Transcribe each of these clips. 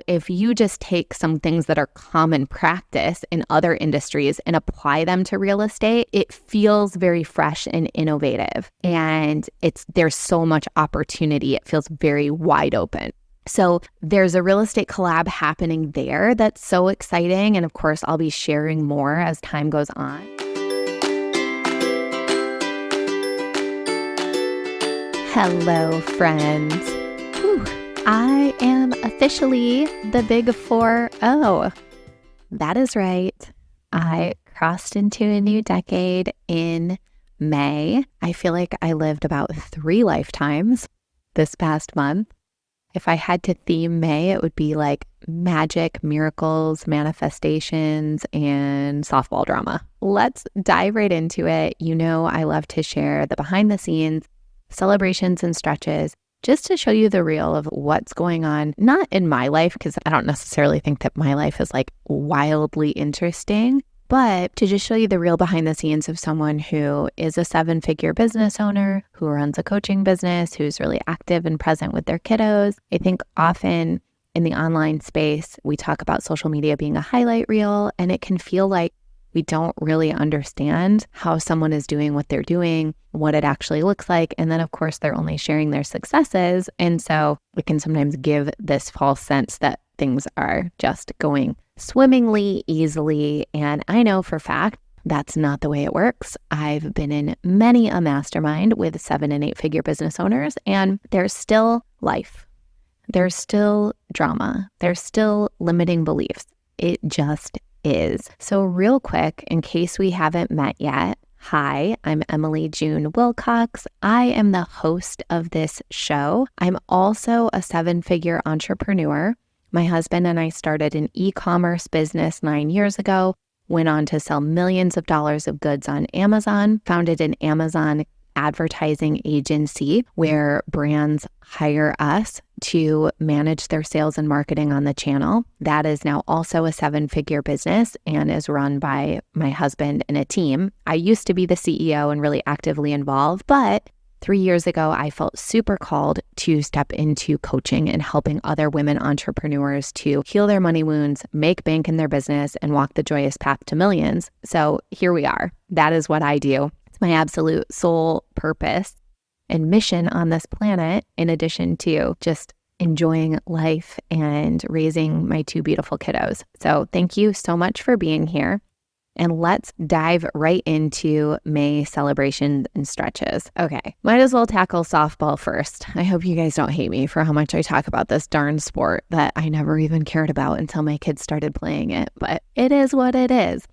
If you just take some things that are common practice in other industries and apply them to real estate, it feels very fresh and innovative. And there's so much opportunity. It feels very wide open. So there's a real estate collab happening there that's so exciting. And of course, I'll be sharing more as time goes on. Hello, friends. Whew. I am officially the big 4-0. That is right. I crossed into a new decade in May. I feel like I lived about 3 lifetimes this past month. If I had to theme May, it would be like magic, miracles, manifestations, and softball drama. Let's dive right into it. You know, I love to share the behind the scenes, celebrations and stretches, just to show you the real of what's going on, not in my life, because I don't necessarily think that my life is like wildly interesting, but to just show you the real behind the scenes of someone who is a 7-figure business owner, who runs a coaching business, who's really active and present with their kiddos. I think often in the online space, we talk about social media being a highlight reel, and it can feel like we don't really understand how someone is doing what they're doing, what it actually looks like. And then, of course, they're only sharing their successes. And so it can sometimes give this false sense that things are just going swimmingly, easily. And I know for a fact that's not the way it works. I've been in many a mastermind with 7- and 8-figure business owners, and there's still life. There's still drama. There's still limiting beliefs. It just is. So real quick, in case we haven't met yet, hi, I'm Emily June Wilcox. I am the host of this show. I'm also a 7-figure entrepreneur. My husband and I started an e-commerce business 9 years ago, went on to sell millions of dollars of goods on Amazon, founded an Amazon advertising agency where brands hire us to manage their sales and marketing on the channel. That is now also a 7-figure business and is run by my husband and a team. I used to be the CEO and really actively involved, but 3 years ago, I felt super called to step into coaching and helping other women entrepreneurs to heal their money wounds, make bank in their business, and walk the joyous path to millions. So here we are. That is what I do. It's my absolute sole purpose and mission on this planet, in addition to just enjoying life and raising my 2 beautiful kiddos. So thank you so much for being here. And let's dive right into May celebrations and stretches. Okay, might as well tackle softball first. I hope you guys don't hate me for how much I talk about this darn sport that I never even cared about until my kids started playing it, but it is what it is.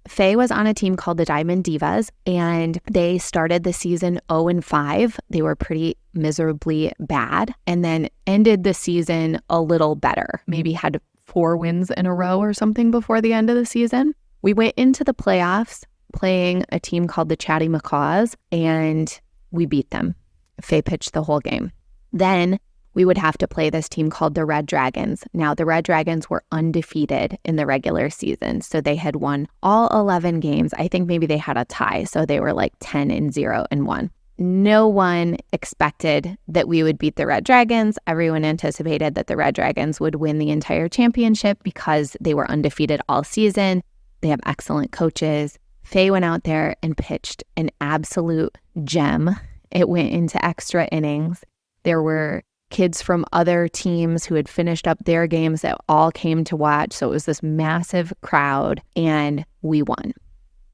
Faye was on a team called the Diamond Divas, and they started the season 0-5. They were pretty miserably bad, and then ended the season a little better. Maybe had 4 wins in a row or something before the end of the season. We went into the playoffs playing a team called the Chatty Macaws, and we beat them. Faye pitched the whole game. Then we would have to play this team called the Red Dragons. Now, the Red Dragons were undefeated in the regular season, so they had won all 11 games. I think maybe they had a tie, so they were like 10-0-1. No one expected that we would beat the Red Dragons. Everyone anticipated that the Red Dragons would win the entire championship because they were undefeated all season. They have excellent coaches. Faye went out there and pitched an absolute gem. It went into extra innings. There were kids from other teams who had finished up their games that all came to watch. So it was this massive crowd, and we won.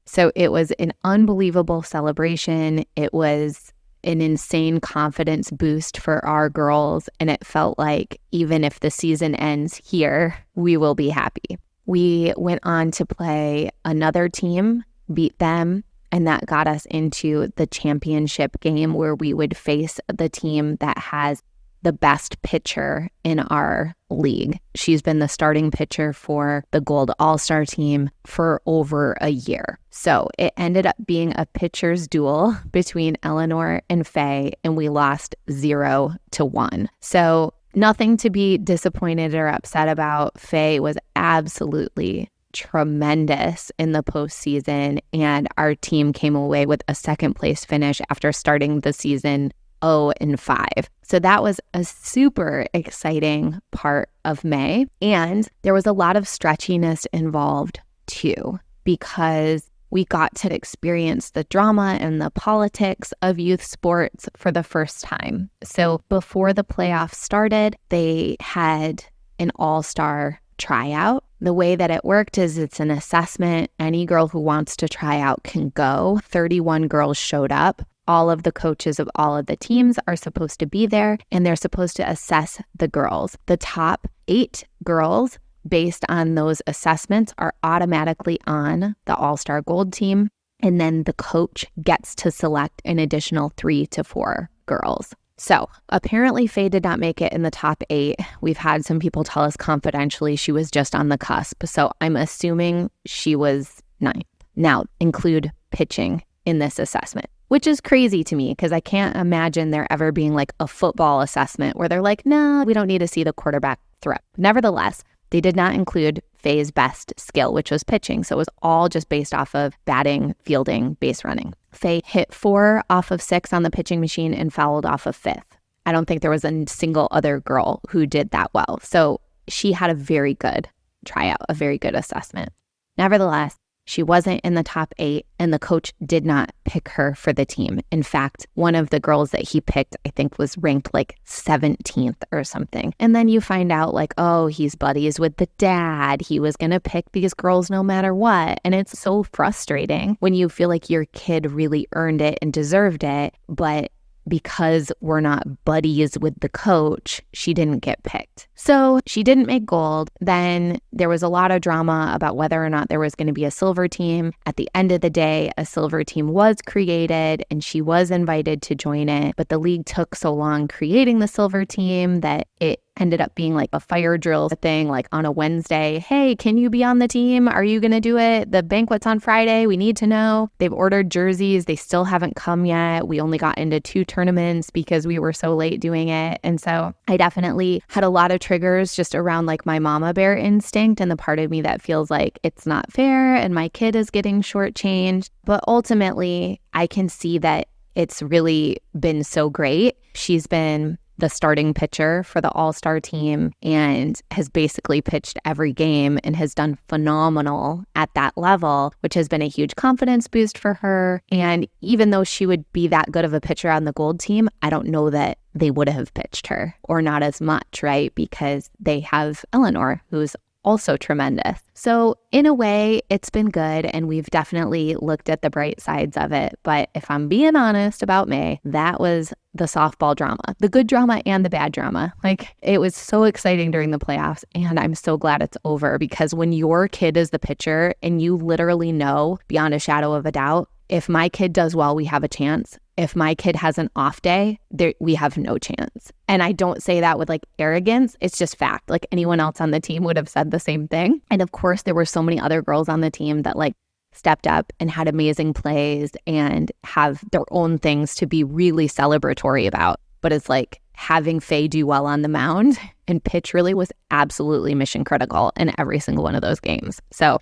So it was an unbelievable celebration. It was an insane confidence boost for our girls. And it felt like even if the season ends here, we will be happy. We went on to play another team, beat them, and that got us into the championship game where we would face the team that has the best pitcher in our league. She's been the starting pitcher for the Gold All-Star team for over a year. So it ended up being a pitcher's duel between Eleanor and Faye, and we lost 0-1. So nothing to be disappointed or upset about. Faye was absolutely tremendous in the postseason, and our team came away with a second place finish after starting the season 0-5. So that was a super exciting part of May. And there was a lot of stretchiness involved too, because we got to experience the drama and the politics of youth sports for the first time. So before the playoffs started, they had an all-star tryout. The way that it worked is it's an assessment. Any girl who wants to try out can go. 31 girls showed up. All of the coaches of all of the teams are supposed to be there, and they're supposed to assess the girls. The top 8 girls, based on those assessments, are automatically on the All-Star Gold team. And then the coach gets to select an additional 3 to 4 girls. So apparently Faye did not make it in the top 8. We've had some people tell us confidentially she was just on the cusp. So I'm assuming she was 9th. Now, include pitching in this assessment, which is crazy to me because I can't imagine there ever being like a football assessment where they're like, no, we don't need to see the quarterback throw. Nevertheless, they did not include Faye's best skill, which was pitching. So it was all just based off of batting, fielding, base running. Faye hit 4 off of 6 on the pitching machine and fouled off of 5th. I don't think there was a single other girl who did that well. So she had a very good tryout, a very good assessment. Nevertheless, she wasn't in the top 8, and the coach did not pick her for the team. In fact, one of the girls that he picked, I think, was ranked like 17th or something. And then you find out like, oh, he's buddies with the dad. He was going to pick these girls no matter what. And it's so frustrating when you feel like your kid really earned it and deserved it, but because we're not buddies with the coach, she didn't get picked. So she didn't make gold. Then there was a lot of drama about whether or not there was going to be a silver team. At the end of the day, a silver team was created and she was invited to join it. But the league took so long creating the silver team that it ended up being like a fire drill thing, like on a Wednesday. Hey, can you be on the team? Are you going to do it? The banquet's on Friday. We need to know. They've ordered jerseys. They still haven't come yet. We only got into 2 tournaments because we were so late doing it. And so I definitely had a lot of triggers just around like my mama bear instinct and the part of me that feels like it's not fair and my kid is getting shortchanged. But ultimately, I can see that it's really been so great. She's been the starting pitcher for the all-star team and has basically pitched every game and has done phenomenal at that level, which has been a huge confidence boost for her. And even though she would be that good of a pitcher on the gold team, I don't know that they would have pitched her, or not as much, right? Because they have Eleanor, who's also tremendous. So in a way, it's been good, and we've definitely looked at the bright sides of it. But if I'm being honest about May, that was the softball drama, the good drama and the bad drama. Like, it was so exciting during the playoffs, and I'm so glad it's over, because when your kid is the pitcher and you literally know beyond a shadow of a doubt, if my kid does well, we have a chance. If my kid has an off day, we have no chance. And I don't say that with like arrogance. It's just fact. Like, anyone else on the team would have said the same thing. And of course, there were so many other girls on the team that like stepped up and had amazing plays and have their own things to be really celebratory about. But it's like having Faye do well on the mound and pitch really was absolutely mission critical in every single one of those games. So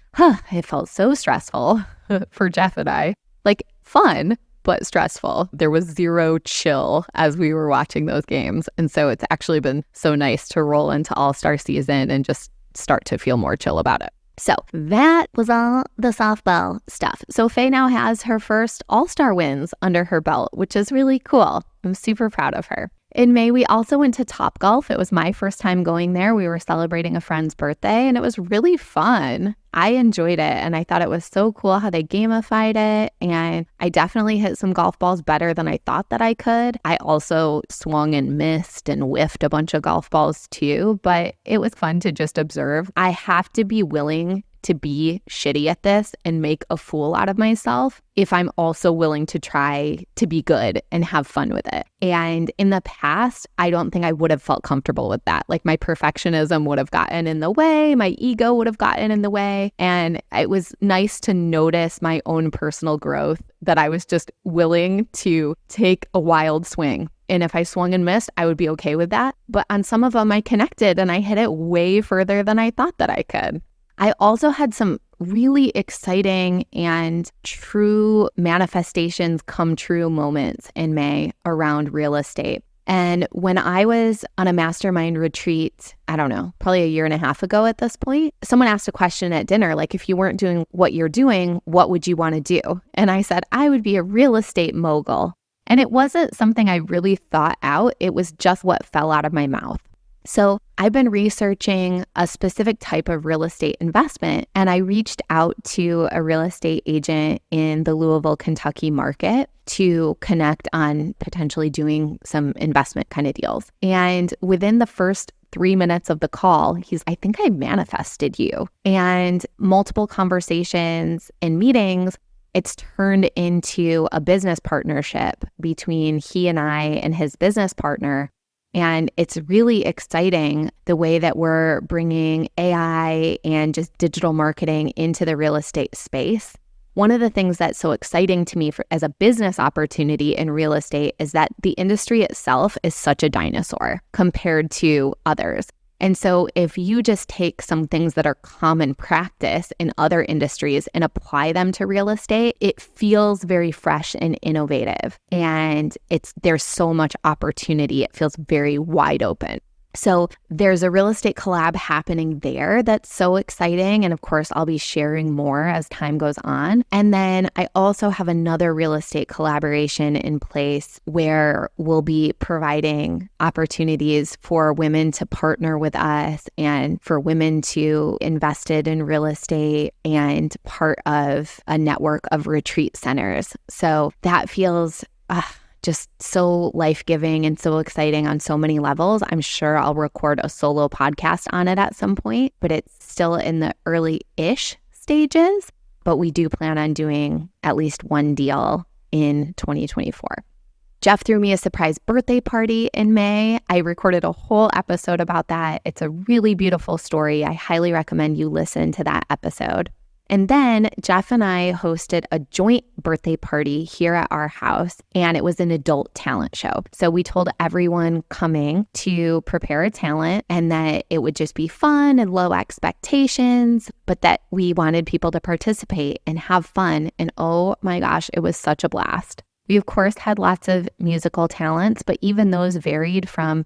it felt so stressful for Jeff and I. Like, fun, but stressful. There was zero chill as we were watching those games. And so it's actually been so nice to roll into All-Star season and just start to feel more chill about it. So that was all the softball stuff. So Faye now has her first All-Star wins under her belt, which is really cool. I'm super proud of her. In May, we also went to Topgolf. It was my first time going there. We were celebrating a friend's birthday, and it was really fun. I enjoyed it, and I thought it was so cool how they gamified it, and I definitely hit some golf balls better than I thought that I could. I also swung and missed and whiffed a bunch of golf balls too, but it was fun to just observe. I have to be willing to be shitty at this and make a fool out of myself if I'm also willing to try to be good and have fun with it. And in the past, I don't think I would have felt comfortable with that. Like, my perfectionism would have gotten in the way, my ego would have gotten in the way. And it was nice to notice my own personal growth, that I was just willing to take a wild swing. And if I swung and missed, I would be okay with that. But on some of them, I connected and I hit it way further than I thought that I could. I also had some really exciting and true manifestations come true moments in May around real estate. And when I was on a mastermind retreat, I don't know, probably a year and a half ago at this point, someone asked a question at dinner, like, if you weren't doing what you're doing, what would you want to do? And I said, I would be a real estate mogul. And it wasn't something I really thought out. It was just what fell out of my mouth. So I've been researching a specific type of real estate investment, and I reached out to a real estate agent in the Louisville, Kentucky market to connect on potentially doing some investment kind of deals. And within the first 3 minutes of the call, I think I manifested you. And multiple conversations and meetings, it's turned into a business partnership between he and I and his business partner. And it's really exciting the way that we're bringing AI and just digital marketing into the real estate space. One of the things that's so exciting to me as a business opportunity in real estate is that the industry itself is such a dinosaur compared to others. And so if you just take some things that are common practice in other industries and apply them to real estate, it feels very fresh and innovative. And there's so much opportunity. It feels very wide open. So there's a real estate collab happening there that's so exciting. And of course, I'll be sharing more as time goes on. And then I also have another real estate collaboration in place where we'll be providing opportunities for women to partner with us and for women to invest in real estate and part of a network of retreat centers. So that feels just so life-giving and so exciting on so many levels. I'm sure I'll record a solo podcast on it at some point, but it's still in the early-ish stages. But we do plan on doing at least one deal in 2024. Jeff threw me a surprise birthday party in May. I recorded a whole episode about that. It's a really beautiful story. I highly recommend you listen to that episode. And then Jeff and I hosted a joint birthday party here at our house, and it was an adult talent show. So we told everyone coming to prepare a talent and that it would just be fun and low expectations, but that we wanted people to participate and have fun. And oh my gosh, it was such a blast. We, of course, had lots of musical talents, but even those varied from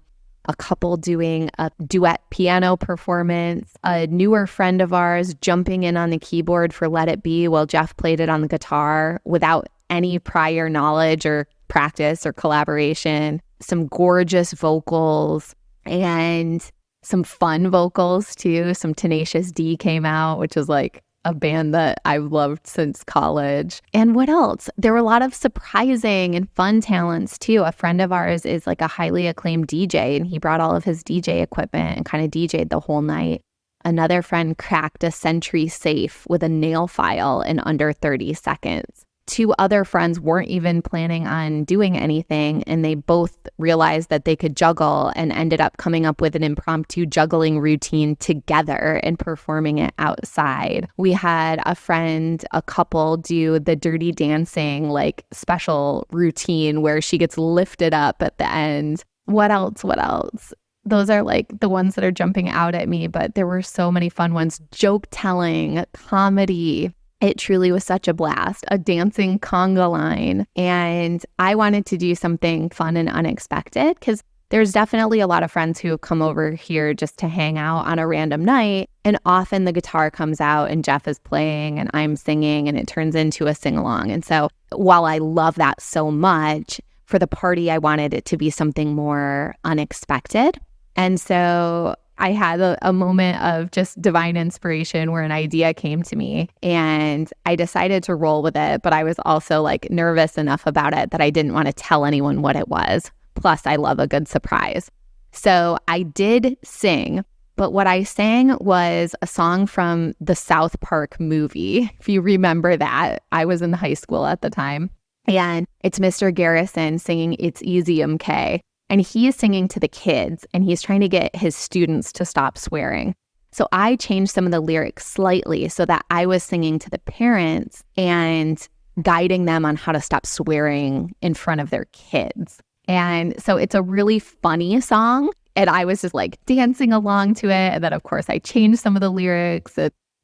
a couple doing a duet piano performance, a newer friend of ours jumping in on the keyboard for Let It Be while Jeff played it on the guitar without any prior knowledge or practice or collaboration, some gorgeous vocals and some fun vocals too. Some Tenacious D came out, which is like a band that I've loved since college. And what else? There were a lot of surprising and fun talents too. A friend of ours is like a highly acclaimed DJ, and he brought all of his DJ equipment and kind of DJ'd the whole night. Another friend cracked a Sentry safe with a nail file in under 30 seconds. Two other friends weren't even planning on doing anything, and they both realized that they could juggle and ended up coming up with an impromptu juggling routine together and performing it outside. We had a couple do the Dirty Dancing like special routine where she gets lifted up at the end. What else? Those are like the ones that are jumping out at me, but there were so many fun ones. Joke telling, comedy. It truly was such a blast, a dancing conga line. And I wanted to do something fun and unexpected because there's definitely a lot of friends who have come over here just to hang out on a random night. And often the guitar comes out and Jeff is playing and I'm singing and it turns into a sing-along. And so while I love that so much, for the party, I wanted it to be something more unexpected. And so I had a moment of just divine inspiration where an idea came to me and I decided to roll with it. But I was also like nervous enough about it that I didn't want to tell anyone what it was. Plus, I love a good surprise. So I did sing, but what I sang was a song from the South Park movie. If you remember that, I was in high school at the time. And it's Mr. Garrison singing It's Easy MK. And he is singing to the kids and he's trying to get his students to stop swearing. So I changed some of the lyrics slightly so that I was singing to the parents and guiding them on how to stop swearing in front of their kids. And so it's a really funny song. And I was just like dancing along to it. And then, of course, I changed some of the lyrics.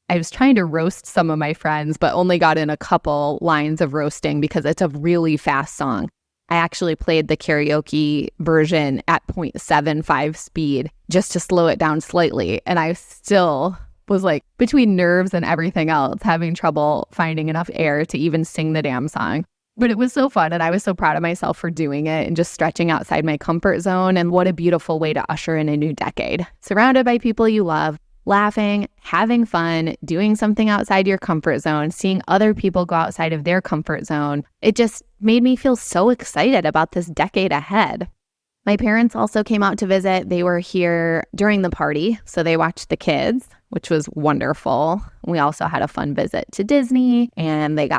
I I was trying to roast some of my friends, but only got in a couple lines of roasting because it's a really fast song. I actually played the karaoke version at 0.75 speed just to slow it down slightly. And I still was like, between nerves and everything else, having trouble finding enough air to even sing the damn song. But it was so fun, and I was so proud of myself for doing it and just stretching outside my comfort zone. And what a beautiful way to usher in a new decade. Surrounded by people you love, laughing, having fun, doing something outside your comfort zone, seeing other people go outside of their comfort zone. It just made me feel so excited about this decade ahead. My parents also came out to visit. They were here during the party, so they watched the kids, which was wonderful. We also had a fun visit to Disney, and they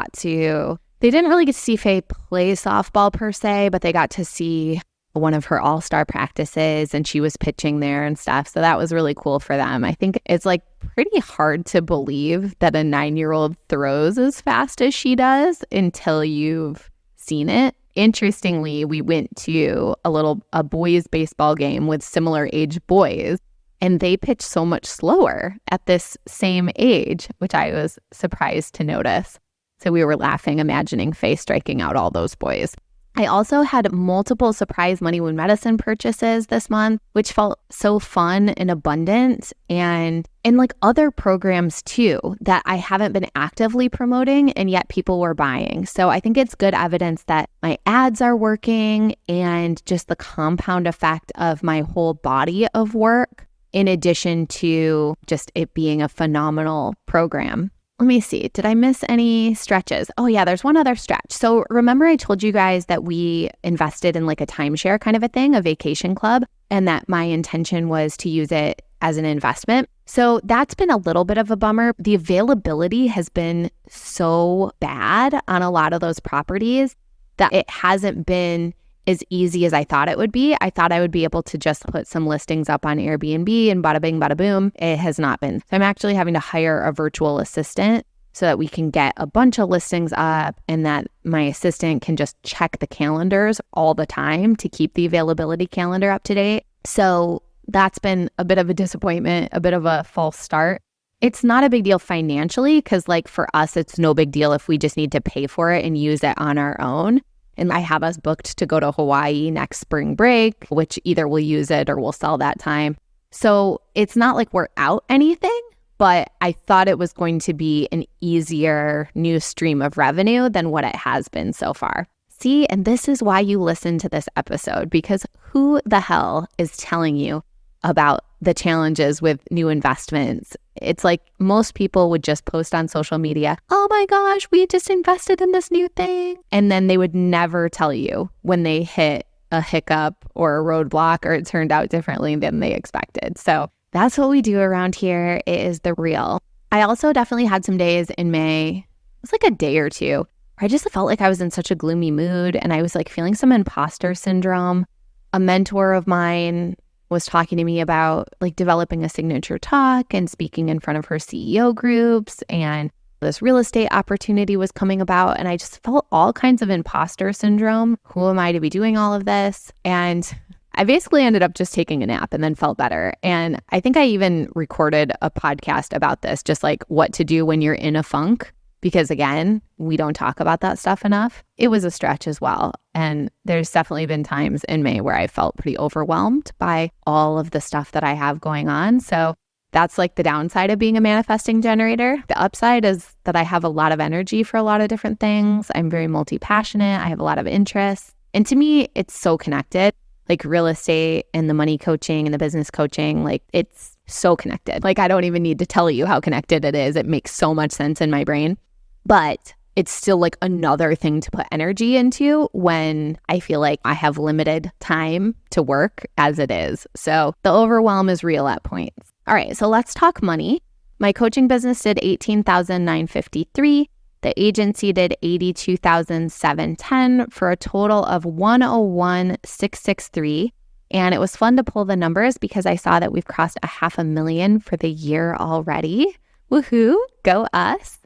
didn't really get to see Faye play softball per se, but they got to see one of her all-star practices, and she was pitching there and stuff. So that was really cool for them. I think it's like pretty hard to believe that a 9-year-old throws as fast as she does until you've seen it. Interestingly, we went to a boys' baseball game with similar age boys, and they pitch so much slower at this same age, which I was surprised to notice. So we were laughing, imagining Faye striking out all those boys. I also had multiple surprise Money Wound Medicine purchases this month, which felt so fun and abundant, and like other programs too that I haven't been actively promoting, and yet people were buying. So I think it's good evidence that my ads are working, and just the compound effect of my whole body of work, in addition to just it being a phenomenal program. Let me see. Did I miss any stretches? Oh yeah, there's one other stretch. So remember I told you guys that we invested in like a timeshare kind of a thing, a vacation club, and that my intention was to use it as an investment. So that's been a little bit of a bummer. The availability has been so bad on a lot of those properties that it hasn't been as easy as I thought it would be. I thought I would be able to just put some listings up on Airbnb and bada bing, bada boom. It has not been. So I'm actually having to hire a virtual assistant so that we can get a bunch of listings up, and that my assistant can just check the calendars all the time to keep the availability calendar up to date. So that's been a bit of a disappointment, a bit of a false start. It's not a big deal financially because like for us, it's no big deal if we just need to pay for it and use it on our own. And I have us booked to go to Hawaii next spring break, which either we'll use it or we'll sell that time. So it's not like we're out anything, but I thought it was going to be an easier new stream of revenue than what it has been so far. See, and this is why you listen to this episode, because who the hell is telling you about the challenges with new investments? It's like most people would just post on social media, oh my gosh, we just invested in this new thing. And then they would never tell you when they hit a hiccup or a roadblock or it turned out differently than they expected. So that's what we do around here. It is the real. I also definitely had some days in May, it was like a day or two, where I just felt like I was in such a gloomy mood and I was like feeling some imposter syndrome. A mentor of mine was talking to me about like developing a signature talk and speaking in front of her CEO groups, and this real estate opportunity was coming about, and I just felt all kinds of imposter syndrome. Who am I to be doing all of this? And I basically ended up just taking a nap and then felt better. And I think I even recorded a podcast about this, just like what to do when you're in a funk. Because again, we don't talk about that stuff enough. It was a stretch as well. And there's definitely been times in May where I felt pretty overwhelmed by all of the stuff that I have going on. So that's like the downside of being a manifesting generator. The upside is that I have a lot of energy for a lot of different things. I'm very multi-passionate. I have a lot of interests. And to me, it's so connected. Like real estate and the money coaching and the business coaching, like it's so connected. Like I don't even need to tell you how connected it is. It makes so much sense in my brain. But it's still like another thing to put energy into when I feel like I have limited time to work as it is. So the overwhelm is real at points. All right, so let's talk money. My coaching business did $18,953. The agency did $82,710 for a total of $101,663. And it was fun to pull the numbers because I saw that we've crossed 500,000 for the year already. Woohoo, go us.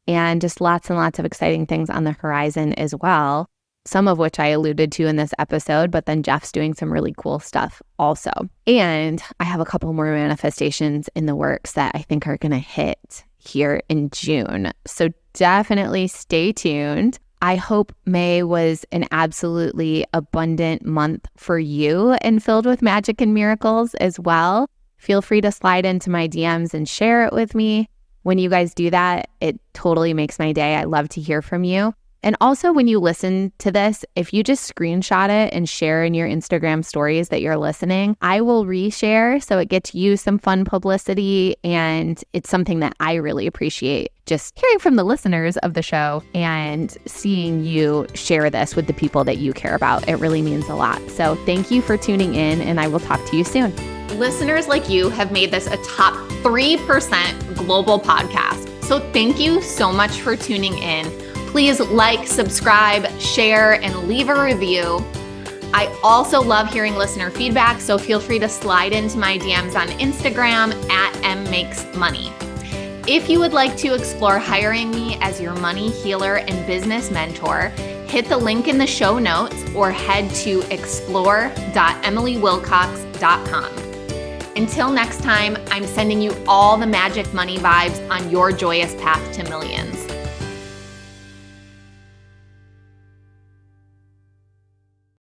And just lots and lots of exciting things on the horizon as well, some of which I alluded to in this episode, but then Jeff's doing some really cool stuff also. And I have a couple more manifestations in the works that I think are going to hit here in June. So definitely stay tuned. I hope May was an absolutely abundant month for you and filled with magic and miracles as well. Feel free to slide into my DMs and share it with me. When you guys do that, it totally makes my day. I love to hear from you. And also when you listen to this, if you just screenshot it and share in your Instagram stories that you're listening, I will reshare so it gets you some fun publicity. And it's something that I really appreciate, just hearing from the listeners of the show and seeing you share this with the people that you care about. It really means a lot. So thank you for tuning in, and I will talk to you soon. Listeners like you have made this a top 3% global podcast. So thank you so much for tuning in. Please like, subscribe, share, and leave a review. I also love hearing listener feedback, so feel free to slide into my DMs on Instagram at mmakesmoney. If you would like to explore hiring me as your money healer and business mentor, hit the link in the show notes or head to explore.emilywilcox.com. Until next time, I'm sending you all the magic money vibes on your joyous path to millions.